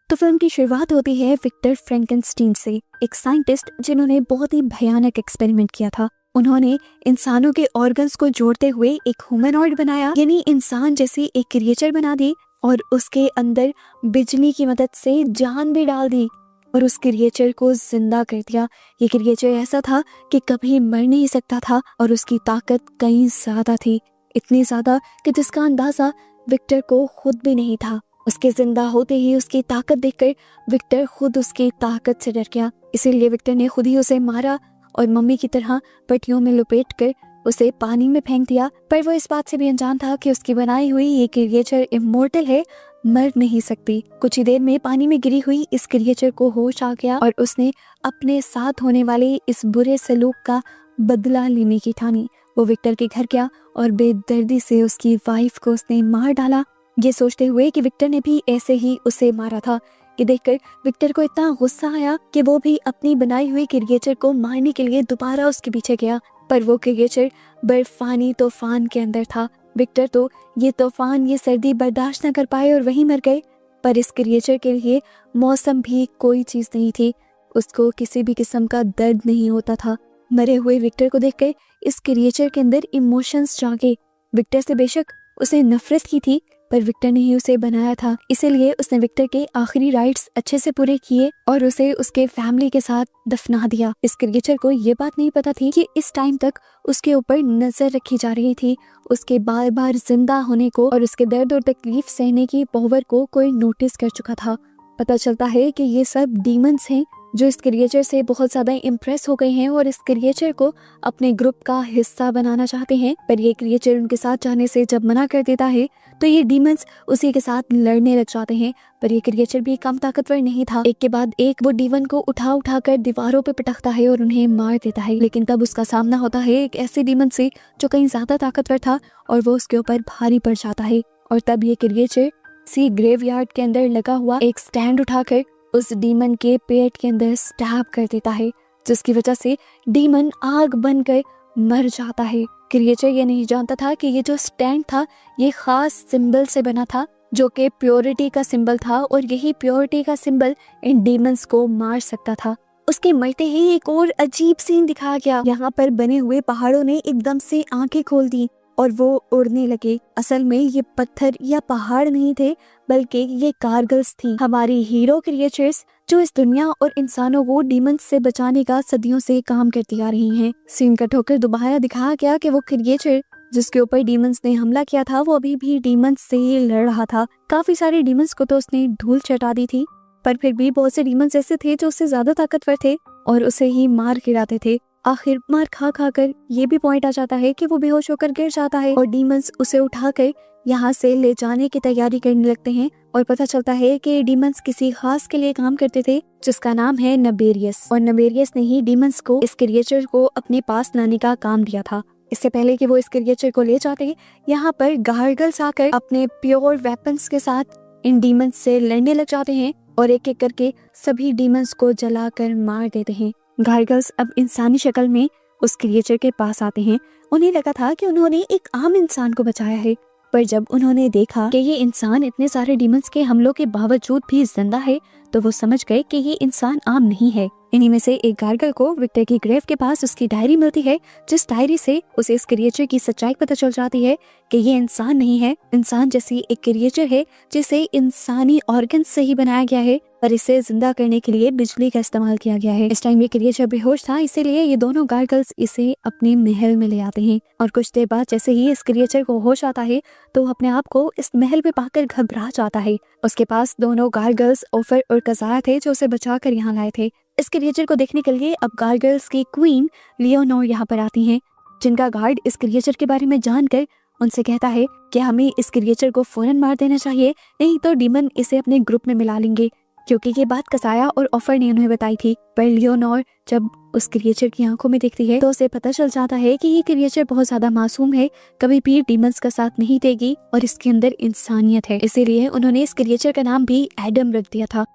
तो फिल्म की शुरुआत होती है विक्टर फ्रैंकेनस्टीन से, एक साइंटिस्ट जिन्होंने बहुत ही भयानक एक्सपेरिमेंट किया था। उन्होंने इंसानों के ऑर्गन्स को जोड़ते हुए एक ह्यूमनॉइड बनाया, यानी इंसान जैसी एक क्रिएचर बना दी और उसके अंदर बिजली की मदद से जान भी डाल दी और उस क्रिएचर को जिंदा कर दिया। ये क्रिएचर ऐसा था कि कभी मर नहीं सकता था और उसकी ताकत कहीं ज्यादा थी, इतनी ज्यादा कि जिसका अंदाजा विक्टर को खुद भी नहीं था। उसके जिंदा होते ही उसकी ताकत देखकर विक्टर खुद उसकी ताकत से डर गया, इसीलिए विक्टर ने खुद ही उसे मारा और मम्मी की तरह पट्टियों में लपेट कर उसे पानी में फेंक दिया। पर वो इस बात से भी अनजान था कि उसकी बनाई हुई ये क्रिएचर इमोर्टल है, मर नहीं सकती। कुछ ही देर में पानी में गिरी हुई इस क्रिएचर को होश आ गया और उसने अपने साथ होने वाले इस बुरे सलूक का बदला लेने की ठानी। वो विक्टर के घर गया और बेदर्दी से उसकी वाइफ को उसने मार डाला, ये सोचते हुए कि विक्टर ने भी ऐसे ही उसे मारा था। कि देखकर विक्टर को इतना गुस्सा आया कि वो भी अपनी बनाई हुई क्रिएचर को मारने के लिए दोबारा उसके पीछे गया, पर वो क्रिएचर बर्फानी तूफान के अंदर था। विक्टर तो ये तूफान, ये सर्दी बर्दाश्त न कर पाए और वहीं मर गए। पर इस क्रिएचर के लिए मौसम भी कोई चीज नहीं थी, उसको किसी भी किस्म का दर्द नहीं होता था। मरे हुए विक्टर को देखकर इस क्रिएचर के अंदर इमोशंस जागे। विक्टर से बेशक उसे नफरत की थी, पर विक्टर ने ही उसे बनाया था, इसीलिए उसने विक्टर के आखिरी राइट्स अच्छे से पूरे किए और उसे उसके फैमिली के साथ दफना दिया। इस क्रिएचर को ये बात नहीं पता थी कि इस टाइम तक उसके ऊपर नजर रखी जा रही थी, उसके बार बार जिंदा होने को और उसके दर्द और तकलीफ सहने की पावर को कोई नोटिस कर चुका था। पता चलता है कि ये सब डीमंस हैं जो इस क्रिएचर से बहुत ज्यादा इम्प्रेस हो गए हैं और इस क्रिएचर को अपने ग्रुप का हिस्सा बनाना चाहते हैं। पर ये क्रिएचर उनके साथ जाने से जब मना कर देता है तो ये डीमंस उसी के साथ लड़ने लग जाते हैं। पर ये क्रिएचर भी कम ताकतवर नहीं था, एक के बाद एक वो डीमन को उठा कर दीवारों पे पटकता है और उन्हें मार देता है। लेकिन तब उसका सामना होता है एक ऐसे डीमन से जो कहीं ज्यादा ताकतवर था और वो उसके ऊपर भारी पड़ जाता है। और तब ये क्रिएचर सी ग्रेवयार्ड के अंदर लगा हुआ एक स्टैंड उठाकर उस डीमन के पेट के अंदर स्टैब कर देता है, जिसकी वजह से डीमन आग बनकर मर जाता है। क्रिएचर ये नहीं जानता था कि ये जो स्टैंड था ये खास सिंबल से बना था, जो कि प्योरिटी का सिंबल था और यही प्योरिटी का सिंबल इन डीमंस को मार सकता था। उसके मरते ही एक और अजीब सीन दिखाया गया। यहाँ पर बने हुए पहाड़ों ने एकदम से आंखें खोल दी और वो उड़ने लगे। असल में ये पत्थर या पहाड़ नहीं थे, बल्कि ये कारगल्स थी, हमारी हीरो क्रिएचर्स जो इस दुनिया और इंसानों को डीमंस से बचाने का सदियों से काम करती आ रही हैं। सीन कट होकर दोबारा दिखाया गया कि वो क्रिएचर जिसके ऊपर डीमंस ने हमला किया था वो अभी भी डीमंस से लड़ रहा था। काफी सारे डीमंस को तो उसने धूल चटा दी थी, पर फिर भी बहुत से डीमंस ऐसे थे जो उससे ज्यादा ताकतवर थे और उसे ही मार गिराते थे। आखिर मार खा कर ये भी पॉइंट आ जाता है कि वो बेहोश होकर गिर जाता है और डीमंस उसे उठाकर यहाँ से ले जाने की तैयारी करने लगते हैं और पता चलता है कि डीमंस किसी खास के लिए काम करते थे जिसका नाम है नबेरियस, और नबेरियस ने ही डीमंस को इस क्रिएचर को अपने पास लाने का काम दिया था। इससे पहले कि वो इस क्रिएचर को ले जाते, यहाँ पर गार्गल्स आकर अपने प्योर वेपन्स के साथ इन डीमंस से लड़ने लग जाते हैं और एक एक करके सभी डीमंस को जलाकर मार देते हैं। गार्गल्स अब इंसानी शक्ल में उस क्रिएचर के पास आते हैं। उन्हें लगा था कि उन्होंने एक आम इंसान को बचाया है, पर जब उन्होंने देखा कि ये इंसान इतने सारे डीमंस के हमलों के बावजूद भी जिंदा है तो वो समझ गए कि ये इंसान आम नहीं है। इन्हीं में से एक गार्गल को विक्टर की ग्रेव के पास उसकी डायरी मिलती है, जिस डायरी से उसे इस क्रिएचर की सच्चाई पता चल जाती है कि ये इंसान नहीं है, इंसान जैसी एक क्रिएचर है जिसे इंसानी ऑर्गन से ही बनाया गया है, पर इसे जिंदा करने के लिए बिजली का इस्तेमाल किया गया है। इस टाइम ये क्रिएचर बेहोश था, इसीलिए ये दोनों गार्गल्स इसे अपने महल में ले आते हैं और कुछ देर बाद जैसे ही इस क्रिएचर को होश आता है तो अपने आप को इस महल पे पाकर घबरा जाता है। उसके पास दोनों गार्गल्स ओफर और कज़ाया थे जो उसे बचा कर यहाँ लाए थे। इस क्रिएचर को देखने के लिए अब गार्गल्स की क्वीन लियोनोर यहाँ पर आती हैं, जिनका गार्ड इस क्रिएचर के बारे में जानकर उनसे कहता है कि हमें इस क्रिएचर को फौरन मार देना चाहिए, नहीं तो डीमन इसे अपने ग्रुप में मिला लेंगे, क्योंकि ये बात कसाया और ऑफर ने उन्हें बताई थी। पर लियोनोर जब उस क्रिएचर की आंखों में देखती है तो उसे पता चल जाता है कि ये क्रिएचर बहुत ज्यादा मासूम है, कभी भी डीमंस का साथ नहीं देगी और इसके अंदर इंसानियत है, इसीलिए उन्होंने इस क्रिएचर का नाम भी एडम रख दिया था।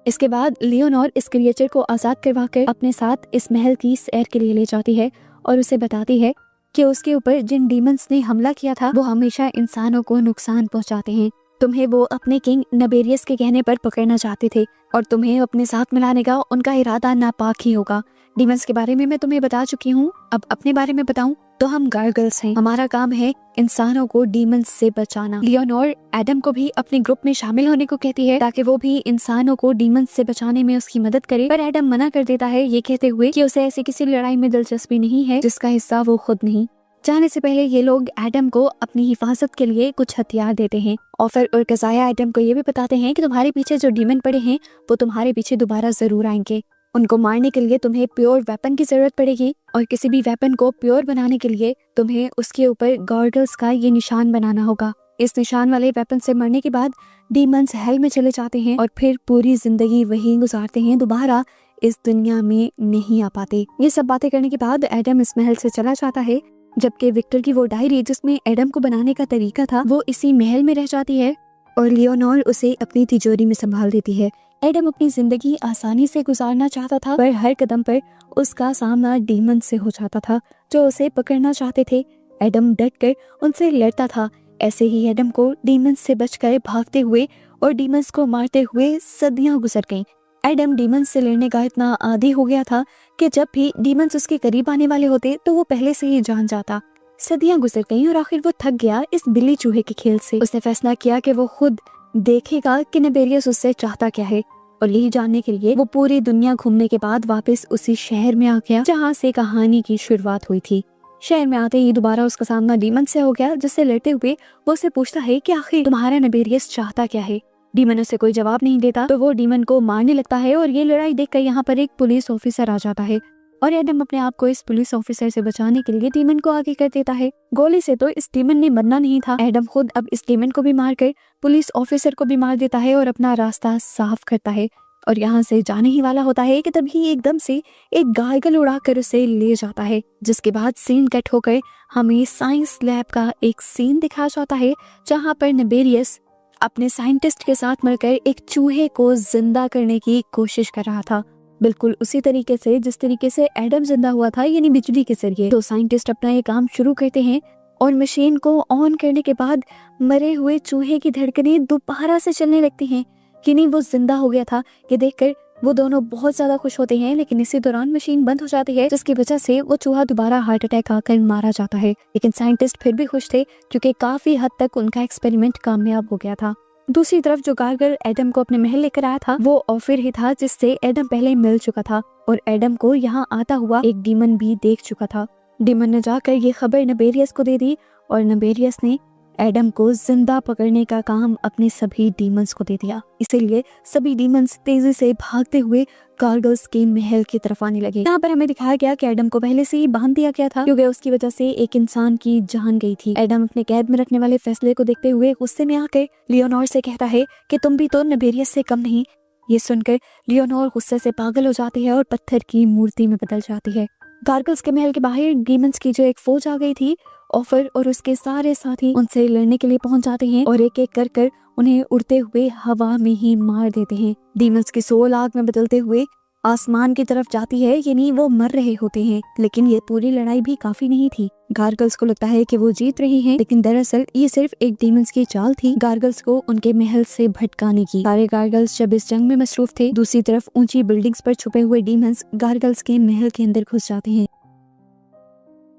इसके बाद लियोनोर इस क्रिएचर को आजाद करवाकर अपने साथ इस महल की सैर के लिए ले जाती है और उसे बताती है कि उसके ऊपर जिन डीमंस ने हमला किया था वो हमेशा इंसानों को नुकसान पहुंचाते हैं, तुम्हें वो अपने किंग नबेरियस के कहने पर पकड़ना चाहते थे और तुम्हें अपने साथ मिलाने का उनका इरादा नापाक ही होगा। डीमंस के बारे में मैं तुम्हें बता चुकी हूँ, अब अपने बारे में बताऊं तो हम गार्गल्स हैं। हमारा काम है इंसानों को डीमंस से बचाना। लियोनोर एडम को भी अपने ग्रुप में शामिल होने को कहती है ताकि वो भी इंसानों को डीमंस से बचाने में उसकी मदद करे, पर एडम मना कर देता है ये कहते हुए कि उसे ऐसी किसी लड़ाई में दिलचस्पी नहीं है जिसका हिस्सा वो खुद नहीं। जाने से पहले ये लोग एडम को अपनी हिफाजत के लिए कुछ हथियार देते हैं। ऑफर और कज़ाया एडम को ये भी बताते हैं कि तुम्हारे पीछे जो डीमन पड़े हैं वो तुम्हारे पीछे दोबारा जरूर आएंगे। उनको मारने के लिए तुम्हें प्योर वेपन की जरूरत पड़ेगी और किसी भी वेपन को प्योर बनाने के लिए तुम्हें उसके ऊपर गॉर्गल्स का ये निशान बनाना होगा। इस निशान वाले वेपन से मरने के बाद डीमंस हेल में चले जाते हैं और फिर पूरी जिंदगी वहीं गुजारते हैं, दोबारा इस दुनिया में नहीं आ पाते। ये सब बातें करने के बाद एडम इस महल से चला जाता है, जबकि विक्टर की वो डायरी जिसमें एडम को बनाने का तरीका था वो इसी महल में रह जाती है और लियोनोर उसे अपनी तिजोरी में संभाल देती है। एडम अपनी जिंदगी आसानी से गुजारना चाहता था, पर हर कदम पर उसका सामना डीमन से हो जाता था जो उसे पकड़ना चाहते थे। एडम डटकर उनसे लड़ता था। ऐसे ही एडम को डीमंस से बचकर भागते हुए और डीमंस को मारते हुए सदियां गुजर गईं। एडम डीमंस से लड़ने का इतना आदी हो गया था कि जब भी डीमंस उसके करीब आने वाले होते तो वो पहले से ही जान जाता। सदियां गुजर गईं और आखिर वो थक गया इस बिल्ली चूहे के खेल से। उसने फैसला किया कि वो खुद देखेगा कि नबेरियस उससे चाहता क्या है, और यही जानने के लिए वो पूरी दुनिया घूमने के बाद वापस उसी शहर में आ गया जहाँ से कहानी की शुरुआत हुई थी। शहर में आते ही दोबारा उसका सामना डीमन से हो गया, जिससे लड़ते हुए वो उसे पूछता है कि आखिर तुम्हारा नबेरियस चाहता क्या है। डीमन उसे कोई जवाब नहीं देता तो वो डीमन को मारने लगता है और ये लड़ाई देखकर यहाँ पर एक पुलिस ऑफिसर आ जाता है और एडम अपने आप को इस पुलिस ऑफिसर से बचाने के लिए डीमन को आगे कर देता है। गोली से तो इस डीमन ने मरना नहीं था। एडम खुद अब इस डीमन को भी मारकर पुलिस ऑफिसर को भी मार देता है और अपना रास्ता साफ करता है और यहाँ से जाने ही वाला होता है कि तभी एकदम से एक गार्गल उड़ाकर उसे ले जाता है, जिसके बाद सीन कट होकर हमें साइंस लैब का एक सीन दिखाया जाता है जहाँ पर नबेरियस अपने साइंटिस्ट के साथ मिलकर एक चूहे को जिंदा करने की कोशिश कर रहा था, बिल्कुल उसी तरीके से जिस तरीके से एडम जिंदा हुआ था, यानी बिजली के जरिए। तो साइंटिस्ट अपना ये काम शुरू करते हैं और मशीन को ऑन करने के बाद मरे हुए चूहे की धड़कनें दोबारा से चलने लगती हैं कि नहीं वो जिंदा हो गया था। ये देखकर वो दोनों बहुत ज्यादा खुश होते हैं, लेकिन इसी दौरान मशीन बंद हो जाती है जिसकी वजह से वो चूहा दोबारा हार्ट अटैक आकर मारा जाता है। लेकिन साइंटिस्ट फिर भी खुश थे क्योंकि काफी हद तक उनका एक्सपेरिमेंट कामयाब हो गया था। दूसरी तरफ जो गार्गल एडम को अपने महल लेकर आया था वो ऑफिर ही था जिससे एडम पहले मिल चुका था और एडम को यहाँ आता हुआ एक डीमन भी देख चुका था। डीमन ने जाकर ये खबर नबेरियस को दे दी और नबेरियस ने एडम को जिंदा पकड़ने का काम अपने सभी डीमंस को दे दिया। इसीलिए सभी डीमंस तेजी से भागते हुए गार्गल्स के महल की तरफ आने लगे। यहाँ पर हमें दिखाया गया कि एडम को पहले से ही बांध दिया गया था क्योंकि उसकी वजह से एक इंसान की जान गई थी। एडम अपने कैद में रखने वाले फैसले को देखते हुए गुस्से में आकर लियोनोर से कहता है कि तुम भी तो नबेरियस से कम नहीं। ये सुनकर लियोनोर गुस्से से पागल हो जाती है और पत्थर की मूर्ति में बदल जाती है। गार्गल्स के महल के बाहर डीमंस की जो एक फौज आ गई थी, ऑफर और उसके सारे साथी उनसे लड़ने के लिए पहुंच जाते हैं और एक एक कर कर उन्हें उड़ते हुए हवा में ही मार देते हैं। डीमंस की सोल आग में बदलते हुए आसमान की तरफ जाती है, यानी वो मर रहे होते हैं। लेकिन ये पूरी लड़ाई भी काफी नहीं थी। गार्गल्स को लगता है कि वो जीत रही हैं, लेकिन दरअसल ये सिर्फ एक डीमंस की चाल थी गार्गल्स को उनके महल से भटकाने की। सारे गार्गल्स जब इस जंग में मसरूफ थे, दूसरी तरफ ऊंची बिल्डिंग्स पर छुपे हुए डीमंस गार्गल्स के महल के अंदर घुस जाते हैं।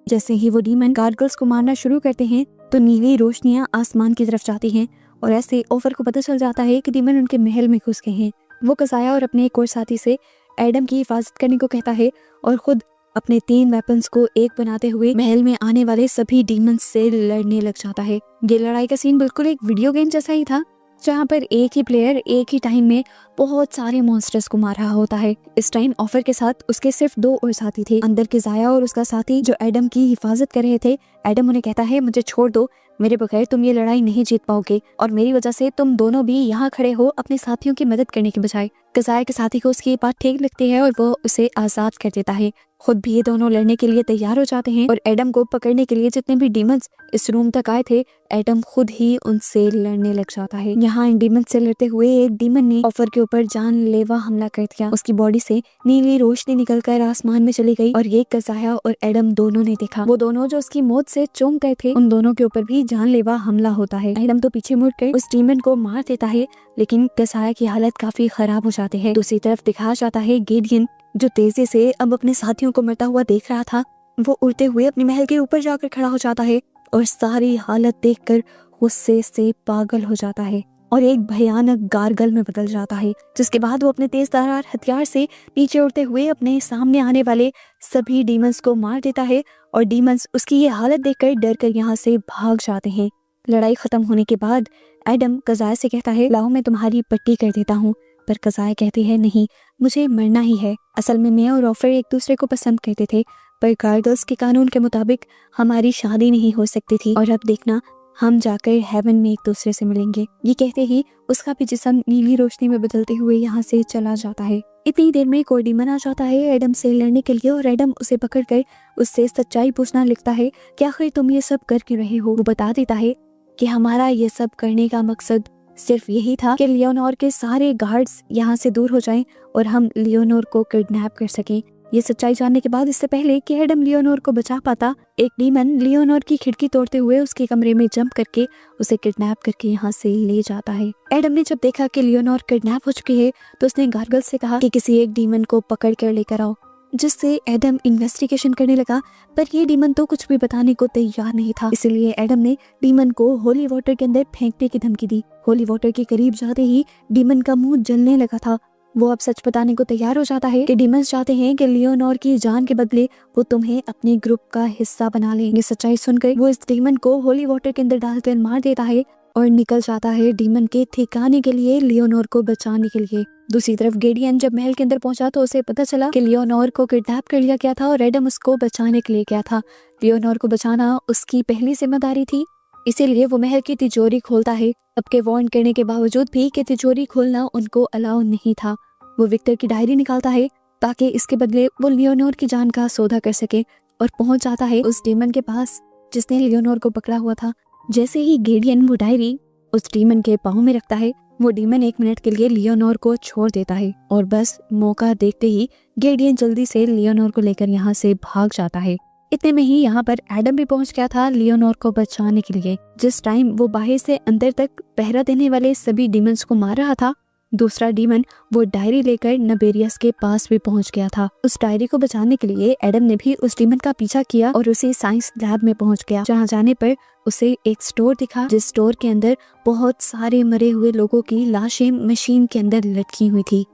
जैसे ही वो डीमन गार्गल्स को मारना शुरू करते हैं तो नीली रोशनियां आसमान की तरफ जाती हैं और ऐसे ऑफर को पता चल जाता है कि डीमन उनके महल में घुस गए हैं। वो कसाया और अपने एक और साथी से एडम की हिफाजत करने को कहता है और खुद अपने 3 वेपन्स को एक बनाते हुए महल में आने वाले सभी डीमंस से लड़ने लग जाता है। ये लड़ाई का सीन बिल्कुल एक वीडियो गेम जैसा ही था, जहाँ पर एक ही प्लेयर एक ही टाइम में बहुत सारे मॉन्स्टर्स को मार रहा होता है। इस टाइम ऑफर के साथ उसके सिर्फ 2 और साथी थे, अंदर के जाया और उसका साथी जो एडम की हिफाजत कर रहे थे। एडम उन्हें कहता है मुझे छोड़ दो, मेरे बगैर तुम ये लड़ाई नहीं जीत पाओगे और मेरी वजह से तुम दोनों भी यहाँ खड़े हो अपने साथियों की मदद करने के बजाय। कजाया के साथी को उसकी बात ठीक लगती है और वो उसे आजाद कर देता है खुद भी ये दोनों लड़ने के लिए तैयार हो जाते हैं और एडम को पकड़ने के लिए जितने भी डीमंस इस रूम तक आए थे, एडम खुद ही उनसे लड़ने लग जाता है। यहाँ इन डीमन से लड़ते हुए एक डीमन ने ऑफर के ऊपर जानलेवा हमला कर दिया। उसकी बॉडी से नीली रोशनी निकलकर आसमान में चली गई और ये कज़ाया और एडम दोनों ने देखा। वो दोनों जो उसकी मौत से चौंक गए थे, उन दोनों के ऊपर भी जानलेवा हमला होता है। एडम तो पीछे मुड़कर उस डीमन को मार देता है, लेकिन कज़ाया की हालत काफी खराब हो जाती है। दूसरी तरफ दिखाया जाता है गेडियन, जो तेजी से अब अपने साथियों को मरता हुआ देख रहा था। वो उड़ते हुए अपने महल के ऊपर जाकर खड़ा हो जाता है और सारी हालत देखकर गुस्से से पागल हो जाता है और एक भयानक गारगल में बदल जाता है। जिसके बाद वो अपने तेज तर्रार हथियार से नीचे उड़ते हुए अपने सामने आने वाले सभी डीमंस को मार देता है और डीमंस उसकी ये हालत देखकर डर कर यहाँ से भाग जाते हैं। लड़ाई खत्म होने के बाद एडम कज़ाया से कहता है, लाओ मैं तुम्हारी पट्टी कर देता हूँ। पर कज़ाया कहती है, नहीं, मुझे मरना ही है। असल में मैं और ऑफर एक दूसरे को पसंद करते थे, पर गार्गल्स के कानून के मुताबिक हमारी शादी नहीं हो सकती थी और अब देखना, हम जाकर हेवन में एक दूसरे से मिलेंगे। ये कहते ही उसका भी जिस्म नीली रोशनी में बदलते हुए यहाँ से चला जाता है। इतनी देर में कोई डीमन आ जाता है एडम से लड़ने के लिए और एडम उसे पकड़कर उससे सच्चाई पूछना लगता है कि आखिर तुम ये सब कर क्यों रहे हो। वो बता देता है कि हमारा ये सब करने का मकसद सिर्फ यही था कि लियोनोर के सारे गार्ड्स यहाँ से दूर हो जाएं और हम लियोनोर को किडनैप कर सकें। ये सच्चाई जानने के बाद, इससे पहले कि एडम लियोनोर को बचा पाता, एक डीमन लियोनोर की खिड़की तोड़ते हुए उसके कमरे में जंप करके उसे किडनैप करके यहाँ से ले जाता है। एडम ने जब देखा कि लियोनोर किडनैप हो चुकी है तो उसने गार्गल से कहा कि किसी एक डीमन को पकड़ कर लेकर आओ, जिससे एडम इन्वेस्टिगेशन करने लगा। पर ये डीमन तो कुछ भी बताने को तैयार नहीं था, इसलिए एडम ने डीमन को होली वाटर के अंदर फेंकने की धमकी दी। होली वाटर के करीब जाते ही डीमन का मुंह जलने लगा था। वो अब सच बताने को तैयार हो जाता है कि डीमंस चाहते हैं कि लियोनोर की जान के बदले वो तुम्हें अपने ग्रुप का हिस्सा बना लें। ये सच्चाई सुनकर वो इस डीमन को होली वाटर के अंदर डालकर मार देता है और निकल जाता है डीमन के ठिकाने के लिए, लियोनोर को बचाने के लिए। दूसरी तरफ गेडियन जब महल के अंदर पहुंचा तो उसे पता चला कि लियोनोर को किडनैप कर लिया गया था और एडम उसको बचाने के लिए गया था। लियोनोर को बचाना उसकी पहली जिम्मेदारी थी, इसीलिए वो महल की तिजोरी खोलता है। सबके वार्न करने के बावजूद भी कि तिजोरी खोलना उनको अलाउ नहीं था। वो विक्टर की डायरी निकालता है ताकि इसके बदले वो लियोनोर की जान का सौदा कर सके और पहुंच जाता है उस डीमन के पास जिसने लियोनोर को पकड़ा हुआ था। जैसे ही गेडियन वो डायरी उस डीमन के पाँव में रखता है, वो डीमन 1 मिनट के लिए लियोनोर को छोड़ देता है और बस मौका देखते ही गेडियन जल्दी से लियोनोर को लेकर यहाँ से भाग जाता है। इतने में ही यहाँ पर एडम भी पहुंच गया था लियोनोर को बचाने के लिए। जिस टाइम वो बाहर से अंदर तक पहरा देने वाले सभी डीमंस को मार रहा था, दूसरा डीमन वो डायरी लेकर नबेरियस के पास भी पहुंच गया था। उस डायरी को बचाने के लिए एडम ने भी उस डीमन का पीछा किया और उसे साइंस लैब में पहुंच गया, जहां जाने पर उसे एक स्टोर दिखा, जिस स्टोर के अंदर बहुत सारे मरे हुए लोगों की लाशें मशीन के अंदर लटकी हुई थी।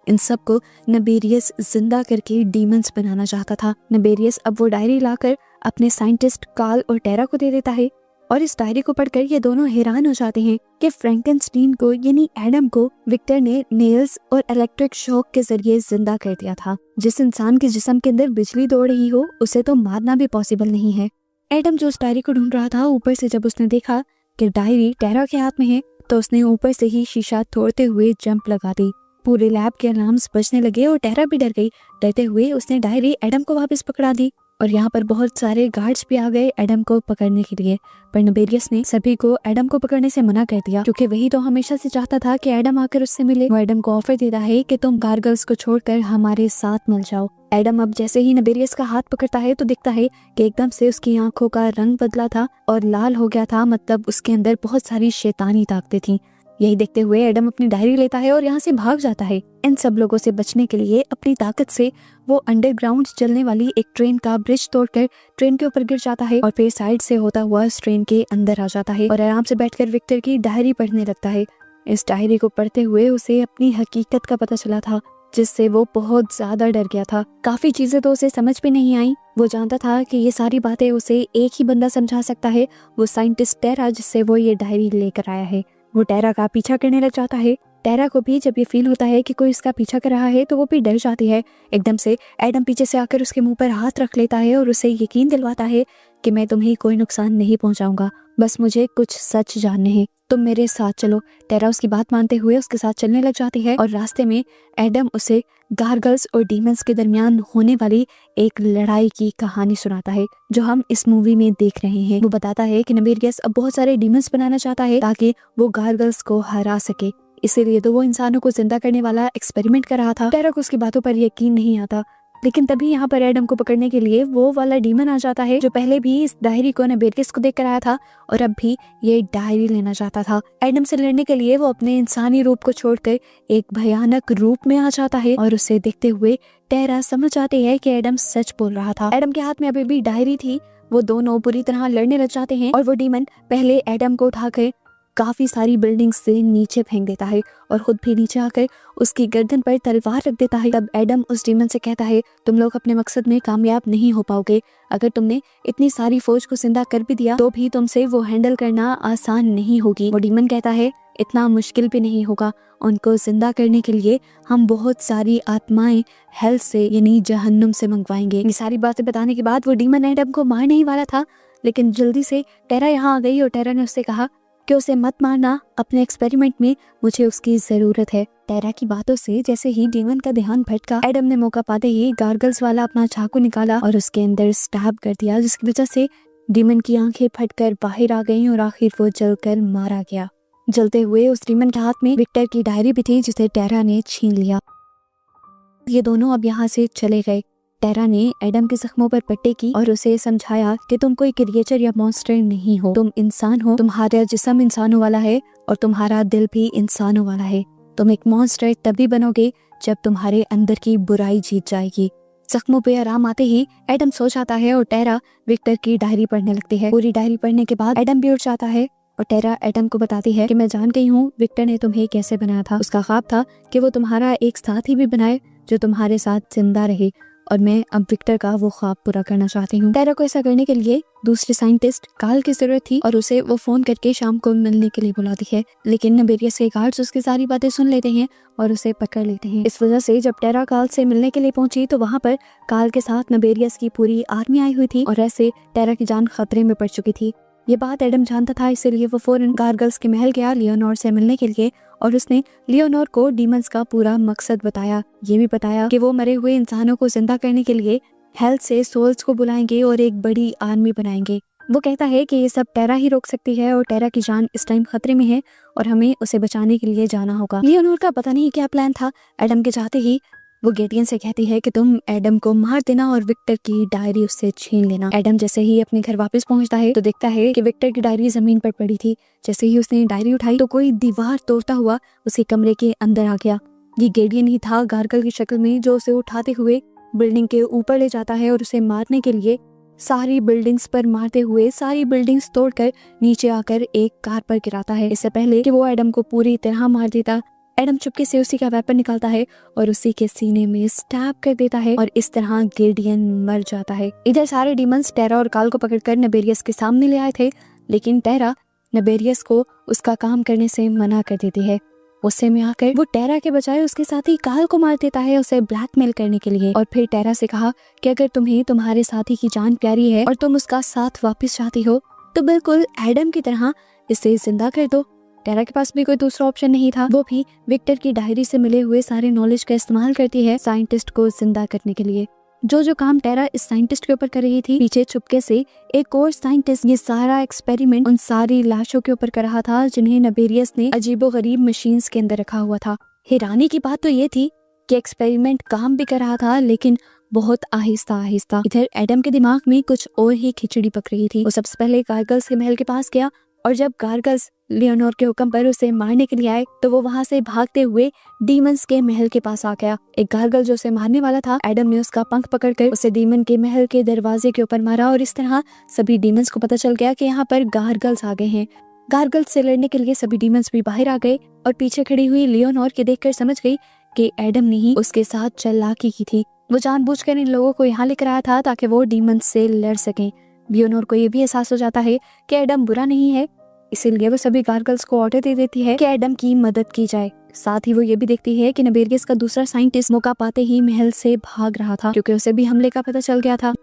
इन सबको नबेरियस जिंदा करके डीमंस बनाना चाहता था। नबेरियस अब वो डायरी लाकर अपने साइंटिस्ट कार्ल और टेरा को दे देता है और इस डायरी को पढ़कर ये दोनों हैरान हो जाते हैं कि फ्रैंकेनस्टीन को यानी एडम को विक्टर ने नेल्स और इलेक्ट्रिक शॉक के जरिए जिंदा कर दिया था। जिस इंसान के जिस्म के अंदर बिजली दौड़ रही हो उसे तो मारना भी पॉसिबल नहीं है। एडम जो उस डायरी को ढूंढ रहा था, ऊपर से जब उसने देखा कि डायरी टेरा के हाथ में है तो उसने ऊपर से ही शीशा तोड़ते हुए जंप लगा दी। पूरे लैब के अलार्म्स बजने लगे और टेरा भी डर गई। डरते हुए उसने डायरी एडम को वापस पकड़ा दी और यहाँ पर बहुत सारे गार्ड्स भी आ गए एडम को पकड़ने के लिए। पर नबेरियस ने सभी को एडम को पकड़ने से मना कर दिया, क्योंकि वही तो हमेशा से चाहता था कि एडम आकर उससे मिले। वो एडम को ऑफर देता है कि तुम गार्गल्स को छोड़कर हमारे साथ मिल जाओ। एडम अब जैसे ही नबेरियस का हाथ पकड़ता है तो दिखता है कि एकदम से उसकी आंखों का रंग बदला था और लाल हो गया था, मतलब उसके अंदर बहुत सारी शैतानी ताकतें थी। यही देखते हुए एडम अपनी डायरी लेता है और यहाँ से भाग जाता है। इन सब लोगों से बचने के लिए अपनी ताकत से वो अंडरग्राउंड चलने वाली एक ट्रेन का ब्रिज तोड़कर ट्रेन के ऊपर गिर जाता है और फिर साइड से होता हुआ इस ट्रेन के अंदर आ जाता है और आराम से बैठकर विक्टर की डायरी पढ़ने लगता है। इस डायरी को पढ़ते हुए उसे अपनी हकीकत का पता चला था, जिससे वो बहुत ज्यादा डर गया था। काफी चीजें तो उसे समझ भी नहीं आई। वो जानता था कि ये सारी बातें उसे एक ही बंदा समझा सकता है, वो साइंटिस्ट टेरा, जिससे वो ये डायरी लेकर आया है। वो टेरा का पीछा करने लग जाता है। टेरा को भी जब ये फील होता है कि कोई इसका पीछा कर रहा है तो वो भी डर जाती है। एकदम से एडम पीछे से आकर उसके मुंह पर हाथ रख लेता है और उसे यकीन दिलवाता है कि मैं तुम्हें कोई नुकसान नहीं पहुंचाऊंगा, बस मुझे कुछ सच जानने हैं, तुम मेरे साथ चलो। टेरा उसकी बात मानते हुए उसके साथ चलने लग जाती है और रास्ते में एडम उसे गार्गल्स और डीमंस के दरमियान होने वाली एक लड़ाई की कहानी सुनाता है जो हम इस मूवी में देख रहे हैं। वो बताता है कि नबेरियस अब बहुत सारे डीमंस बनाना चाहता है ताकि वो गार्गल्स को हरा सके, इसीलिए तो वो इंसानों को जिंदा करने वाला एक्सपेरिमेंट कर रहा था। टेरा को उसकी बातों पर यकीन नहीं आता, लेकिन तभी यहाँ पर एडम को पकड़ने के लिए वो वाला डीमन आ जाता है जो पहले भी इस डायरी को नबेरियस को देख कर आया था और अब भी ये डायरी लेना चाहता था। एडम से लड़ने के लिए वो अपने इंसानी रूप को छोड़कर एक भयानक रूप में आ जाता है और उसे देखते हुए टेरा समझ जाती है कि एडम सच बोल रहा था। एडम के हाथ में अभी भी डायरी थी। वो दोनों बुरी तरह लड़ने लग जाते हैं और वो डीमन पहले एडम को उठाकर काफी सारी बिल्डिंग से नीचे फेंक देता है और खुद भी नीचे आकर उसकी गर्दन पर तलवार रख देता है। तब एडम उस डीमन से कहता है, तुम लोग अपने मकसद में कामयाब नहीं हो पाओगे। अगर तुमने इतनी सारी फौज को जिंदा कर भी दिया तो भी तुमसे वो हैंडल करना आसान नहीं होगी। वो डीमन कहता है, इतना मुश्किल भी नहीं होगा। उनको जिंदा करने के लिए हम बहुत सारी आत्माएं हेल से यानी जहन्नुम से मंगवाएंगे। ये सारी बातें बताने के बाद वो डीमन एडम को मारने ही वाला था, लेकिन जल्दी से टेरा यहाँ आ गई और टेरा ने उससे कहा कि उसे मत मारना, अपने एक्सपेरिमेंट में मुझे उसकी जरूरत है। टेरा की बातों से जैसे ही डीमन का ध्यान भटका, एडम ने मौका पाते ही गार्गल्स वाला अपना चाकू निकाला और उसके अंदर स्टैब कर दिया, जिसकी वजह से डीमन की आंखें फटकर बाहर आ गईं और आखिर वो जलकर मारा गया। जलते हुए उस डीमन के हाथ में विक्टर की डायरी भी थी जिसे टेरा ने छीन लिया। ये दोनों अब यहाँ से चले गए। टेरा ने एडम के जख्मों पर पट्टी की और उसे समझाया कि तुम कोई क्रिएचर या मॉन्स्टर नहीं हो, तुम इंसान हो। तुम्हारा जिस्म इंसानों वाला है और तुम्हारा दिल भी इंसानों वाला है। तुम एक मॉन्स्टर तभी बनोगे जब तुम्हारे अंदर की बुराई जीत जाएगी। जख्मों पे आराम आते ही एडम सो जाता है और टेरा विक्टर की डायरी पढ़ने लगती है। पूरी डायरी पढ़ने के बाद एडम भी उठ जाता है और टेरा एडम को बताती है कि मैं जान गई हूँ विक्टर ने तुम्हें कैसे बनाया था। उसका ख्वाब था कि वो तुम्हारा एक साथी भी बनाए जो तुम्हारे साथ जिंदा रहे, और मैं अब विक्टर का वो ख्वाब पूरा करना चाहती हूँ। टेरा को ऐसा करने के लिए दूसरे साइंटिस्ट कार्ल की जरूरत थी और उसे वो फोन करके शाम को मिलने के लिए बुलाती है, लेकिन नबेरियस के गार्ड्स उसकी सारी बातें सुन लेते हैं और उसे पकड़ लेते हैं। इस वजह से जब टेरा कार्ल से मिलने के लिए पहुंची तो वहाँ पर कार्ल के साथ नबेरियस की पूरी आर्मी आई हुई थी और ऐसे टेरा की जान खतरे में पड़ चुकी थी। ये बात एडम जानता था, इसीलिए वो फौरन गार्गल्स के महल गया लियोनोर से मिलने के लिए और उसने लियोनोर को डीमंस का पूरा मकसद बताया। ये भी बताया कि वो मरे हुए इंसानों को जिंदा करने के लिए हेल्थ से सोल्स को बुलाएंगे और एक बड़ी आर्मी बनाएंगे। वो कहता है कि ये सब टेरा ही रोक सकती है और टेरा की जान इस टाइम खतरे में है और हमें उसे बचाने के लिए जाना होगा। लियोनोर का पता नहीं क्या प्लान था। एडम के चाहते ही वो गेडियन से कहती है कि तुम एडम को मार देना और विक्टर की डायरी उससे छीन लेना। एडम जैसे ही अपने घर वापस पहुंचता है तो देखता है कि विक्टर की डायरी जमीन पर पड़ी थी। जैसे ही उसने डायरी उठाई तो कोई दीवार तोड़ता हुआ उसके कमरे के अंदर आ गया। ये गेडियन ही था गार्गल की शक्ल में, जो उसे उठाते हुए बिल्डिंग के ऊपर ले जाता है और उसे मारने के लिए सारी बिल्डिंग्स पर मारते हुए सारी बिल्डिंग्स तोड़कर नीचे आकर एक कार पर गिराता है। इससे पहले कि वो एडम को पूरी तरह मार देता, एडम चुपके से उसी का वेपन निकालता है और उसी के सीने में स्टैब कर देता है और इस तरह गेडियन मर जाता है। इधर सारे डीमंस टेरा और कार्ल को पकड़कर नबेरियस के सामने ले आए थे, लेकिन टेरा नबेरियस को उसका काम करने से मना कर देती है। गुस्से में आकर वो टेरा के बजाय उसके साथी कार्ल को मार देता है उसे ब्लैकमेल करने के लिए, और फिर टेरा से कहा कि अगर तुम्हें तुम्हारे साथी की जान प्यारी है और तुम उसका साथ वापस चाहती हो तो बिल्कुल एडम की तरह इसे जिंदा कर दो। टेरा के पास भी कोई दूसरा ऑप्शन नहीं था। वो भी विक्टर की डायरी से मिले हुए सारे नॉलेज का इस्तेमाल करती है साइंटिस्ट को जिंदा करने के लिए। जो काम टेरा इस साइंटिस्ट के ऊपर कर रही थी, पीछे चुपके से एक और साइंटिस्ट ये सारा एक्सपेरिमेंट उन सारी लाशों के ऊपर कर रहा था जिन्हें नबेरियस ने अजीबोगरीब मशीन्स के अंदर रखा हुआ था। हैरानी की बात तो ये थी कि एक्सपेरिमेंट काम भी कर रहा था, लेकिन बहुत आहिस्ता आहिस्ता। इधर एडम के दिमाग में कुछ और ही खिचड़ी पक रही थी। वो सबसे पहले गार्गल्स के महल के पास गया और जब गार्गल्स लियोनोर के हुक्म पर उसे मारने के लिए आए तो वो वहाँ से भागते हुए डीमंस के महल के पास आ गया। एक गार्गल जो उसे मारने वाला था, एडम ने उसका पंख पकड़कर उसे डीमन के महल के दरवाजे के ऊपर मारा और इस तरह सभी डीमंस को पता चल गया कि यहाँ पर गार्गल्स आ गए हैं। गार्गल्स से लड़ने के लिए सभी डीमंस भी बाहर आ गए और पीछे खड़ी हुई लियोनोर के देखकर समझ गई कि एडम ने ही उसके साथ चालाकी की थी। वो जानबूझकर इन लोगों को यहाँ लेकर आया था ताकि वो डीमंस से लड़ सकें। लियोनोर को ये भी एहसास हो जाता है कि एडम बुरा नहीं है, इसीलिए वो सभी गार्गल्स को ऑर्डर दे देती है कि एडम की मदद की जाए। साथ ही वो ये भी देखती है कि नबेरियस का दूसरा साइंटिस्ट मौका पाते ही महल से भाग रहा था क्योंकि उसे भी हमले का पता चल गया था।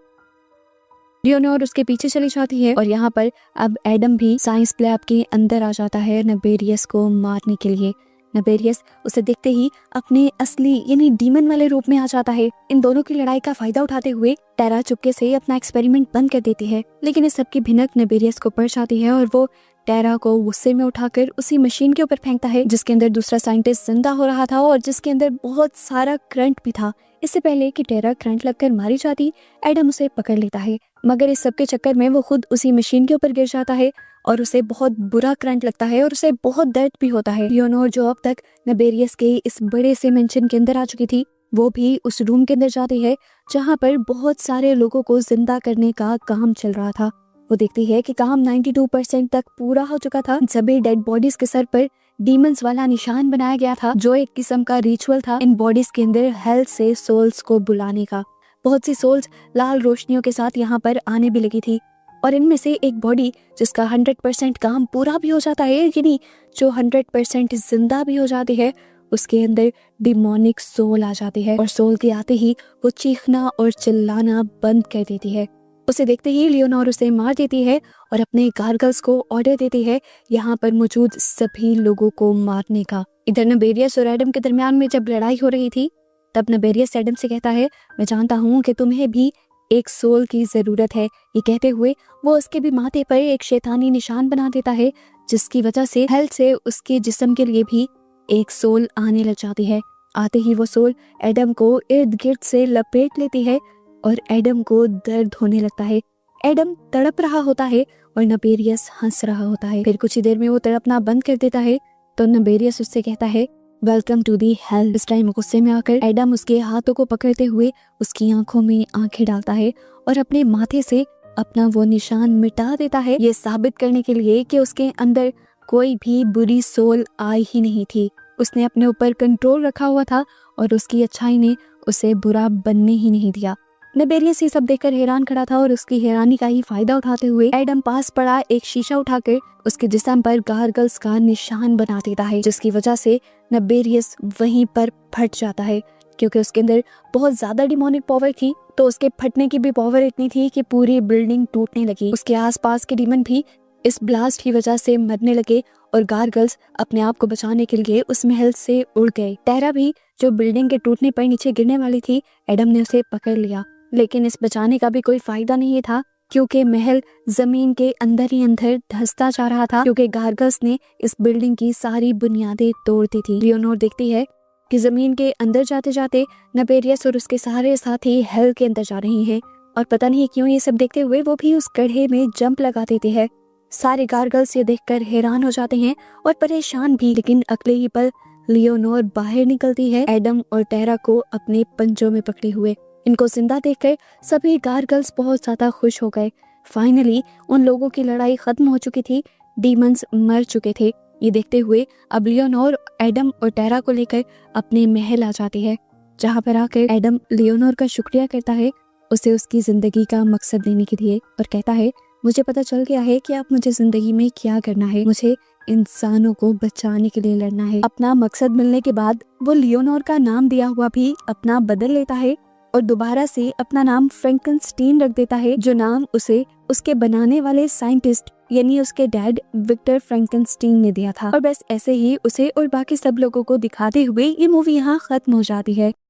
लियोनोर उसके पीछे चली जाती है और यहाँ पर अब एडम भी साइंस लैब के अंदर आ जाता है नबेरियस को मारने के लिए। नबेरियस उसे देखते ही अपने असली यानी डीमन वाले रूप में आ जाता है। इन दोनों की लड़ाई का फायदा उठाते हुए टेरा चुपके से अपना एक्सपेरिमेंट बंद कर देती है, लेकिन इस सब की भिनक नबेरियस को पड़ जाती है और वो टेरा को गुस्से में उठाकर उसी मशीन के ऊपर फेंकता है जिसके अंदर दूसरा साइंटिस्ट जिंदा हो रहा था और जिसके अंदर बहुत सारा करंट भी था। इससे पहले कि टेरा करंट लगकर मारी जाती, एडम उसे पकड़ लेता है, मगर इस सब के चक्कर में वो खुद उसी मशीन के ऊपर गिर जाता है और उसे बहुत बुरा करंट लगता है और उसे बहुत दर्द भी होता है। लियोनोर जो अब तक नबेरियस के इस बड़े से मेंशन के अंदर आ चुकी थी, वो भी उस रूम के अंदर जाती है जहाँ पर बहुत सारे लोगों को जिंदा करने का काम चल रहा था। वो देखती है कि काम 92% तक पूरा हो चुका था। सभी डेड बॉडीज के सर पर डीमंस वाला निशान बनाया गया था, जो एक किस्म का रिचुअल था इन बॉडीज के अंदर हेल से सोल्स को बुलाने का। बहुत सी सोल्स लाल रोशनियों के साथ यहाँ पर आने भी लगी थी और इनमें से एक बॉडी जिसका 100% काम पूरा भी हो जाता है, यानी जो 100% जिंदा भी हो जाती है, उसके अंदर डिमोनिक सोल आ जाती है और सोल के आते ही वो चीखना और चिल्लाना बंद कर देती है। उसे देखते ही लियोनोर उसे मार देती है और अपने गार्गल्स को ऑर्डर देती है यहाँ पर मौजूद सभी लोगों को मारने का। इधर नबेरियस और एडम के दरमियान में जब लड़ाई हो रही थी, तब नबेरियस एडम से कहता है, मैं जानता हूँ कि तुम्हें भी एक सोल की जरूरत है। ये कहते हुए वो उसके भी माथे पर एक शैतानी निशान बना देता है, जिसकी वजह से हेल से उसके जिस्म के लिए भी एक सोल आने लग जाती है। आते ही वो सोल एडम को इर्द गिर्द से लपेट लेती है और एडम को दर्द होने लगता है। एडम तड़प रहा होता है और नबेरियस हंस रहा होता है। फिर कुछ ही देर में वो तड़पना बंद कर देता है तो नबेरियस उससे कहता है, वेलकम टू दी हेल। इस टाइम गुस्से में आकर एडम उसके हाथों को पकड़ते हुए उसकी आंखों में आंखें डालता है और अपने माथे से अपना वो निशान मिटा देता है, ये साबित करने के लिए कि उसके अंदर कोई भी बुरी सोल आई ही नहीं थी। उसने अपने ऊपर कंट्रोल रखा हुआ था और उसकी अच्छाई ने उसे बुरा बनने ही नहीं दिया। नबेरियस ये सब देखकर हैरान खड़ा था और उसकी हैरानी का ही फायदा उठाते हुए एडम पास पड़ा एक शीशा उठाकर उसके जिस्म पर गार्गल्स का निशान बना देता है, जिसकी वजह से नबेरियस वहीं पर फट जाता है। क्योंकि उसके अंदर बहुत ज्यादा डिमोनिक पावर थी, तो उसके फटने की भी पावर इतनी थी कि पूरी बिल्डिंग टूटने लगी। उसके आसपास के डीमन भी इस ब्लास्ट की वजह से मरने लगे और गार्गल्स अपने आप को बचाने के लिए उस महल से उड़ गए। टेरा भी जो बिल्डिंग के टूटने पर नीचे गिरने वाली थी, एडम ने उसे पकड़ लिया, लेकिन इस बचाने का भी कोई फायदा नहीं था क्योंकि महल जमीन के अंदर ही अंदर धंसता जा रहा था, क्योंकि गार्गल्स ने इस बिल्डिंग की सारी बुनियादें तोड़ दी थी। लियोनोर देखती है कि जमीन के अंदर जाते जाते नबेरियस और उसके सारे साथी हेल के अंदर जा रहे हैं और पता नहीं क्यों ये सब देखते हुए वो भी उस गड्ढे में जंप लगा देते हैं। सारे गार्गल्स ये देखकर हैरान हो जाते हैं और परेशान भी, लेकिन अगले ही पल लियोनोर बाहर निकलती है एडम और टेरा को अपने पंजों में पकड़े हुए। इनको जिंदा देखकर सभी गार्गल्स बहुत ज्यादा खुश हो गए। फाइनली उन लोगों की लड़ाई खत्म हो चुकी थी, डीमंस मर चुके थे। ये देखते हुए अब लियोनोर एडम और टेरा को लेकर अपने महल आ जाती है, जहाँ पर आकर एडम लियोनोर का शुक्रिया करता है उसे उसकी जिंदगी का मकसद देने के लिए और कहता है, मुझे पता चल गया है कि आप मुझे जिंदगी में क्या करना है, मुझे इंसानों को बचाने के लिए लड़ना है। अपना मकसद मिलने के बाद वो लियोनोर का नाम दिया हुआ भी अपना बदल लेता है और दोबारा से अपना नाम फ्रैंकनस्टीन रख देता है, जो नाम उसे उसके बनाने वाले साइंटिस्ट यानी उसके डैड विक्टर फ्रैंकनस्टीन ने दिया था। और बस ऐसे ही उसे और बाकी सब लोगों को दिखाते हुए ये मूवी यहाँ खत्म हो जाती है।